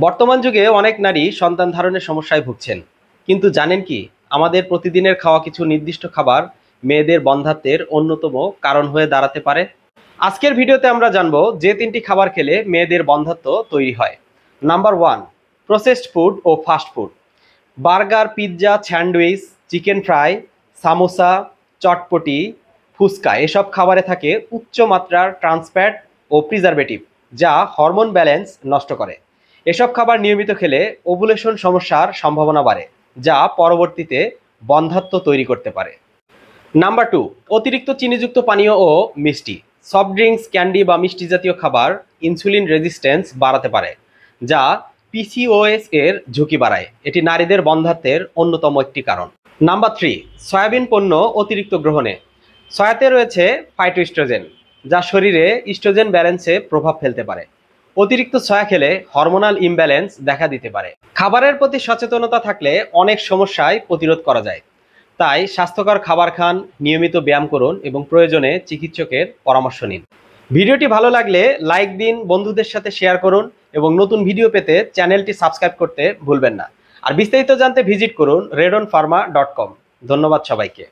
বর্তমান যুগে অনেক নারী সন্তান ধারণের সমস্যায় ভুগছেন। কিন্তু জানেন কি, আমাদের প্রতিদিনের খাওয়া কিছু নির্দিষ্ট খাবার মেয়েদের বন্ধ্যাত্বের অন্যতম কারণ হয়ে দাঁড়াতে পারে। আজকের ভিডিওতে আমরা জানবো যে তিনটি খাবার খেলে মেয়েদের বন্ধ্যাত্ব তৈরি হয়। নাম্বার 1, প্রসেসড ফুড ও fast food. Burger, pizza, sandwich, chicken fry, samosa, চটপটি, ফুচকা এসব খাবারে থাকে উচ্চ মাত্রার ট্রান্সফ্যাট ও প্রিজারভেটিভ, যা হরমোন ব্যালেন্স নষ্ট করে। এসব খাবার নিয়মিত খেলে ওভুলেশন সমস্যার সম্ভাবনা বাড়ে, যা পরবর্তীতে বন্ধ্যাত্ব তৈরি করতে পারে। নাম্বার 2, অতিরিক্ত চিনিযুক্ত পানীয় ও মিষ্টি। সফট ড্রিঙ্কস, ক্যান্ডি বা মিষ্টি জাতীয় খাবার ইনসুলিন রেজিস্ট্যান্স বাড়াতে পারে, যা পিসিওএস এর ঝুঁকি বাড়ায়। এটি নারীদের বন্ধ্যাত্বের অন্যতম একটি কারণ। নাম্বার 3, সয়াবিন পণ্য অতিরিক্ত গ্রহণে। সয়াতে রয়েছে ফাইটোস্ট্রোজেন, যা শরীরে ইস্ট্রোজেন ব্যালেন্সে প্রভাব ফেলতে পারে। অতিরিক্ত সয়া খেলে হরমোনাল ইমব্যালেন্স দেখা দিতে পারে। খাবারের প্রতি সচেতনতা থাকলে অনেক সমস্যায় প্রতিরোধ করা যায়। তাই স্বাস্থ্যকর খাবার খান, নিয়মিত ব্যায়াম করুন এবং প্রয়োজনে চিকিৎসকের পরামর্শ নিন। ভিডিওটি ভালো লাগলে লাইক দিন, বন্ধুদের সাথে শেয়ার করুন এবং নতুন ভিডিও পেতে চ্যানেলটি সাবস্ক্রাইব করতে ভুলবেন না। আর বিস্তারিত জানতে ভিজিট করুন redonpharma.com। ধন্যবাদ সবাইকে।